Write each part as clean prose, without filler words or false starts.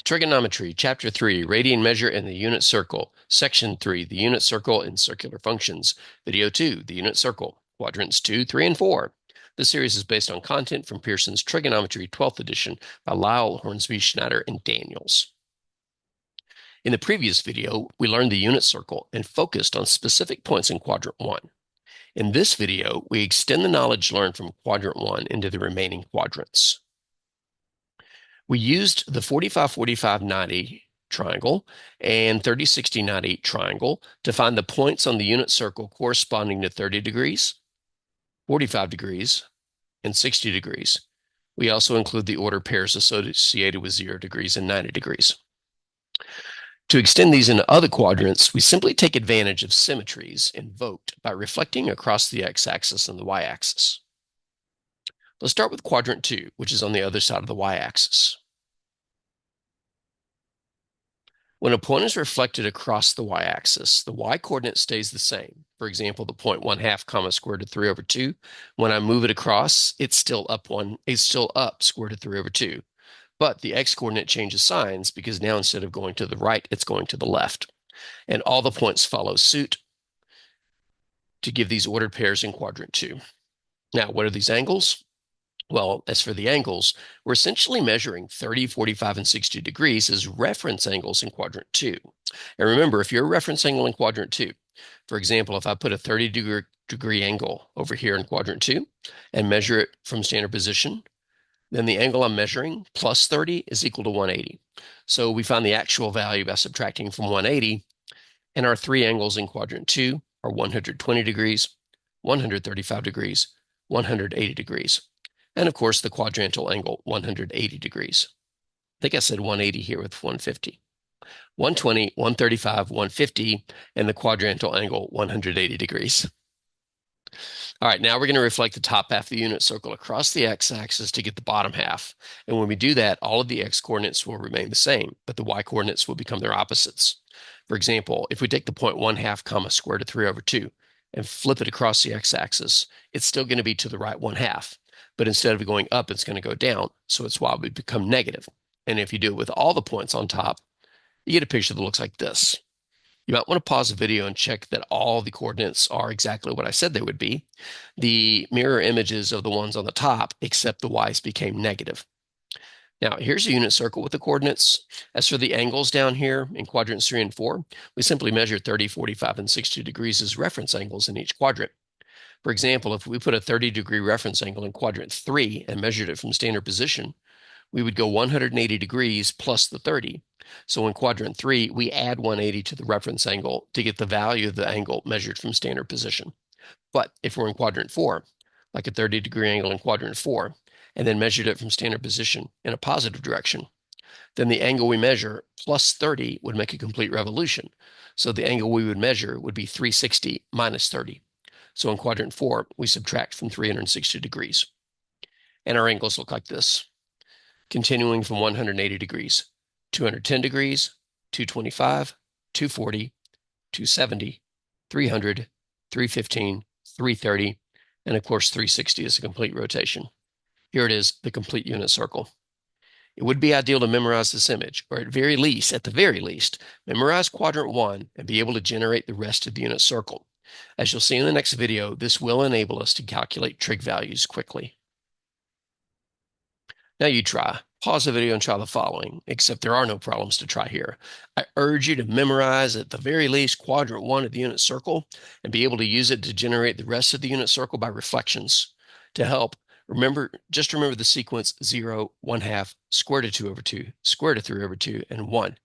Trigonometry, Chapter 3, Radian Measure and the Unit Circle. Section 3, the Unit Circle and Circular Functions. Video 2, the Unit Circle. Quadrants 2, 3, and 4. This series is based on content from Pearson's Trigonometry 12th edition by Lial, Hornsby, Schneider, and Daniels. In the previous video, we learned the unit circle and focused on specific points in Quadrant 1. In this video, we extend the knowledge learned from Quadrant 1 into the remaining quadrants. We used the 45-45-90 triangle and 30-60-90 triangle to find the points on the unit circle corresponding to 30 degrees, 45 degrees, and 60 degrees. We also include the order pairs associated with 0 degrees and 90 degrees. To extend these into other quadrants, we simply take advantage of symmetries invoked by reflecting across the x-axis and the y-axis. Let's start with quadrant 2, which is on the other side of the y-axis. When a point is reflected across the y-axis, the y-coordinate stays the same. For example, the point 1/2 comma square root of 3 over 2. When I move it across, it's still up square root of 3 over 2. But the x-coordinate changes signs because now instead of going to the right, it's going to the left. And all the points follow suit to give these ordered pairs in quadrant 2. Now, what are these angles? Well, as for the angles, we're essentially measuring 30, 45, and 60 degrees as reference angles in quadrant 2. And remember, if you're a reference angle in quadrant 2, for example, if I put a 30-degree angle over here in quadrant 2 and measure it from standard position, then the angle I'm measuring plus 30 is equal to 180. So we find the actual value by subtracting from 180, and our three angles in quadrant 2 are 120 degrees, 135 degrees, 180 degrees. And of course, the quadrantal angle, 180 degrees. I think I said 180 here with 150. 120, 135, 150, and the quadrantal angle, 180 degrees. All right, now we're going to reflect the top half of the unit circle across the x-axis to get the bottom half. And when we do that, all of the x-coordinates will remain the same, but the y-coordinates will become their opposites. For example, if we take the point 1/2 comma square root of 3 over 2 and flip it across the x-axis, it's still going to be to the right 1/2. But instead of going up, it's going to go down. So it's why we become negative. And if you do it with all the points on top, you get a picture that looks like this. You might want to pause the video and check that all the coordinates are exactly what I said they would be. The mirror images of the ones on the top, except the y's became negative. Now, here's a unit circle with the coordinates. As for the angles down here in quadrants 3 and 4, we simply measure 30, 45, and 60 degrees as reference angles in each quadrant. For example, if we put a 30-degree reference angle in quadrant 3 and measured it from standard position, we would go 180 degrees plus the 30. So in quadrant 3, we add 180 to the reference angle to get the value of the angle measured from standard position. But if we're in quadrant 4, like a 30-degree angle in quadrant 4, and then measured it from standard position in a positive direction, then the angle we measure plus 30 would make a complete revolution. So the angle we would measure would be 360 minus 30. So in quadrant 4, we subtract from 360 degrees. And our angles look like this, continuing from 180 degrees, 210 degrees, 225, 240, 270, 300, 315, 330, and of course 360 is a complete rotation. Here it is, the complete unit circle. It would be ideal to memorize this image, or at the very least, memorize quadrant 1 and be able to generate the rest of the unit circle. As you'll see in the next video, this will enable us to calculate trig values quickly. Now you try. Pause the video and try the following, except there are no problems to try here. I urge you to memorize at the very least quadrant 1 of the unit circle and be able to use it to generate the rest of the unit circle by reflections. To help, just remember the sequence 0, 1/2, square root of 2 over 2, square root of 3 over 2, and 1.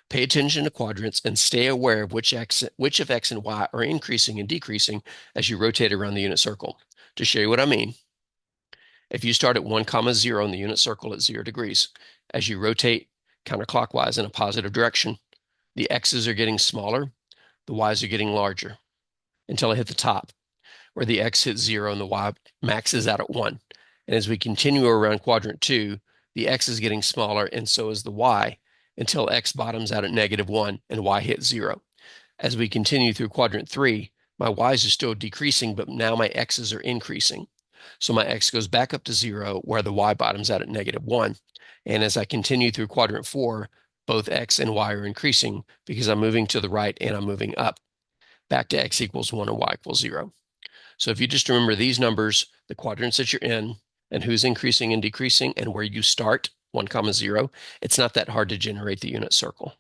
Pay attention to quadrants and stay aware of which of x and y are increasing and decreasing as you rotate around the unit circle. To show you what I mean, if you start at 1, 0 in the unit circle at 0 degrees, as you rotate counterclockwise in a positive direction, the x's are getting smaller, the y's are getting larger, until I hit the top, where the x hits 0 and the y maxes out at 1. And as we continue around quadrant 2, the x is getting smaller and so is the y, until x bottoms out at -1 and y hits 0. As we continue through quadrant 3, my y's are still decreasing, but now my x's are increasing. So my x goes back up to 0 where the y bottoms out at -1. And as I continue through quadrant 4, both x and y are increasing because I'm moving to the right and I'm moving up, back to x equals 1 and y equals 0. So if you just remember these numbers, the quadrants that you're in, and who's increasing and decreasing, and where you start, 1, 0, it's not that hard to generate the unit circle.